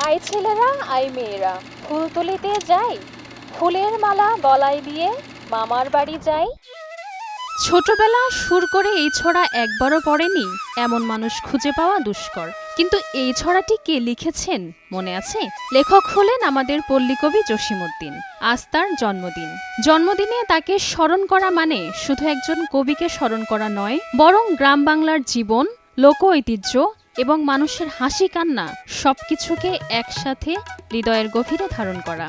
I ছেলেরা I মেয়েরা ফুল তুলিতে যাই, ফুলের মালা গলায় দিয়ে মামার বাড়ি যাই। ছোটবেলা সুর করে এই ছড়া একবারও পড়েনি এমন মানুষ খুঁজে পাওয়া দুষ্কর। কিন্তু এই ছড়াটি কে লিখেছেন মনে আছে? লেখক হলেন আমাদের পল্লীকবি জসিমউদ্দিন। আজ তার জন্মদিন। জন্মদিনে তাকে স্মরণ করা মানে শুধু একজন কবিকে স্মরণ করা নয়, বরং গ্রাম বাংলার জীবন, লোক ঐতিহ্য এবং মানুষের হাসি কান্না সবকিছুকে একসাথে হৃদয়ের গভীরে ধারণ করা।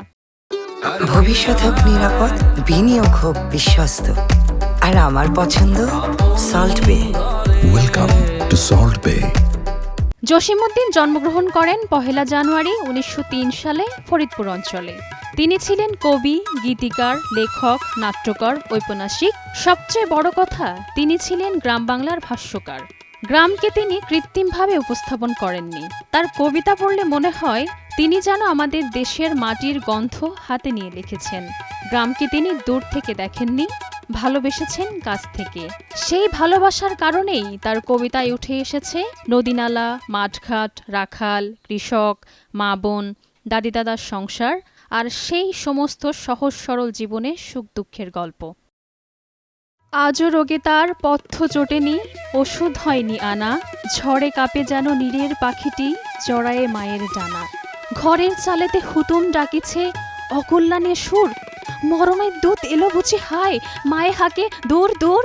ভবিষ্যৎ হোক নিরাপদ, বিনিয়োগ হোক বিশ্বস্ত, আর আমার পছন্দ সল্ট বে। ওয়েলকাম টু সল্ট বে। জসিমউদ্দিন জন্মগ্রহণ করেন ১ জানুয়ারি ১৯০৩ সালে ফরিদপুর অঞ্চলে। তিনি ছিলেন কবি, গীতিকার, লেখক, নাট্যকার, ঔপন্যাসিক। সবচেয়ে বড় কথা, তিনি ছিলেন গ্রাম বাংলার ভাষ্যকার। গ্রামকে তিনি কৃত্রিমভাবে উপস্থাপন করেননি। তার কবিতা পড়লে মনে হয় তিনি যেন আমাদের দেশের মাটির গন্ধ হাতে নিয়ে লিখেছেন। গ্রামকে তিনি দূর থেকে দেখেননি, ভালোবেসেছেন কাছ থেকে। সেই ভালোবাসার কারণেই তার কবিতায় উঠে এসেছে নদীনালা, মাঠঘাট, রাখাল, কৃষক, মা বোন, দাদি দাদার সংসার আর সেই সমস্ত সহজ সরল জীবনে সুখ দুঃখের গল্প। আজও রোগে তার পথ্য জোটেনি, ওষুধ হয়নি আনা, ঝড়ে কাঁপে যেন নীরের পাখিটি, জড়ায়ে মায়ের ডানা। ঘরের চালেতে হুতুম ডাকিছে অকল্যাণে সুর, মরণের দূত এলো বুঝি হায়, মায়ে হাকে দূর দূর।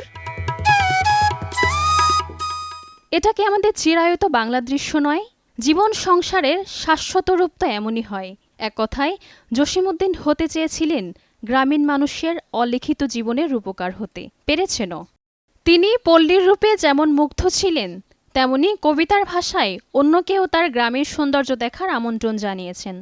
এটা কি আমাদের চিরায়ত বাংলা দৃশ্য নয়? জীবন সংসারের শাশ্বত রূপ তো এমনই হয়। এক কথায় জসিমউদ্দিন হতে চেয়েছিলেন গ্রামীণ মানুষের অলিখিত জীবনের রূপকার হতে, পেরেছেনও। তিনি পল্লীর রূপে যেমন মুগ্ধ ছিলেন, তেমনি কবিতার ভাষায় অন্যকেও তার গ্রামের সৌন্দর্য দেখার আমন্ত্রণ জানিয়েছেন।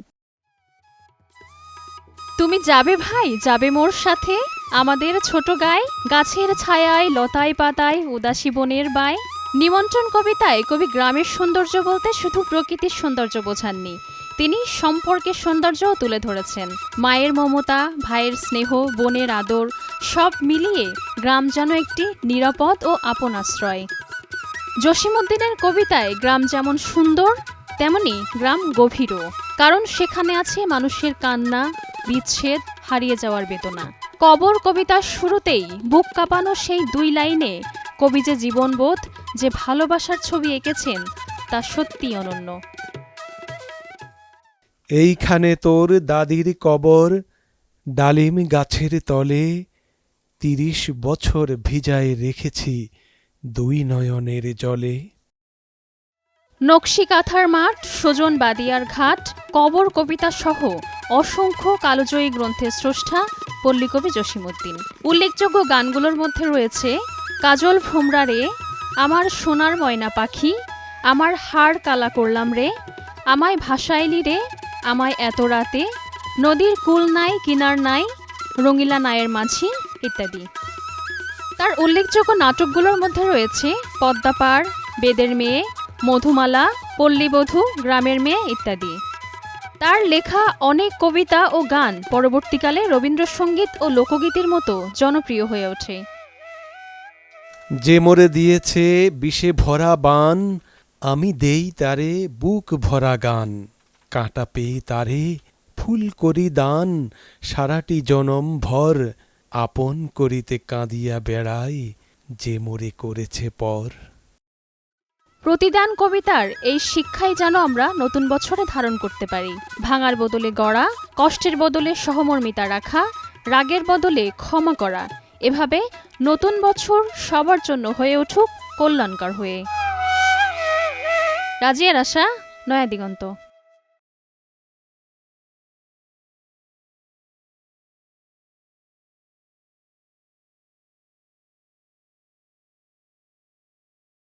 তুমি যাবে ভাই, যাবে মোর সাথে, আমাদের ছোট গায়ে, গাছের ছায়ায়, লতায় পাতায়, উদাসী বনের বায়। নিমন্ত্রণ কবিতায় কবি গ্রামের সৌন্দর্য বলতে শুধু প্রকৃতির সৌন্দর্য বোঝাননি, তিনি সম্পর্কের সৌন্দর্যও তুলে ধরেছেন। মায়ের মমতা, ভাইয়ের স্নেহ, বোনের আদর সব মিলিয়ে গ্রাম যেন একটি নিরাপদ ও আপন আশ্রয়। জসিমউদ্দিনের কবিতায় গ্রাম যেমন সুন্দর, তেমনি গ্রাম গভীরও, কারণ সেখানে আছে মানুষের কান্না, বিচ্ছেদ, হারিয়ে যাওয়ার বেদনা। কবর কবিতার শুরুতেই বুক কাঁপানো সেই ২ লাইনে কবি যে জীবনবোধ, যে ভালোবাসার ছবি এঁকেছেন তা সত্যি অনন্য। এইখানে তোর দাদির কবর, ডালিম গাছের তলে, ৩০ বছর ভিজায় রেখেছি ২ নয়নের জলে। নকশি কাঁথার মাঠ, সুজন বাদিয়ার ঘাট, কবর কবিতা সহ অসংখ্য কালজয়ী গ্রন্থের স্রষ্টা পল্লীকবি জসিমউদ্দিন। উল্লেখযোগ্য গানগুলোর মধ্যে রয়েছে কাজল ভোমরা রে, আমার সোনার ময়না পাখি, আমার হাড় কালা করলাম রে, আমায় ভাসাইলি রে, আমায় এত রাতে, নদীর কুল নাই কিনার নাই, রঙিলা নায়ের মাঝি ইত্যাদি। তার উল্লেখযোগ্য নাটকগুলোর মধ্যে রয়েছে পদ্মাপার, বেদের মেয়ে, মধুমালা, পল্লীবধূ, গ্রামের মেয়ে ইত্যাদি। তার লেখা অনেক কবিতা ও গান পরবর্তীকালে রবীন্দ্রসঙ্গীত ও লোকগীতির মতো জনপ্রিয় হয়ে ওঠে। যে মোরে দিয়েছে বিষে ভরা বান, আমি দেই তারে বুক ভরা গান। কাঁটা পেয়ে তারে ফুল করি দান, সারাটি জনম ভর আপন করিতে কাঁদিয়া বেড়াই, যে মোরে করেছে পর। প্রতিদান কবিতার এই শিক্ষাই যেন আমরা নতুন বছরে ধারণ করতে পারি। ভাঙার বদলে গড়া, কষ্টের বদলে সহমর্মিতা রাখা, রাগের বদলে ক্ষমা করা, এভাবে নতুন বছর সবার জন্য হয়ে উঠুক কল্যাণকর হয়ে। রাজিয়ার আশা, নয়া দিগন্ত।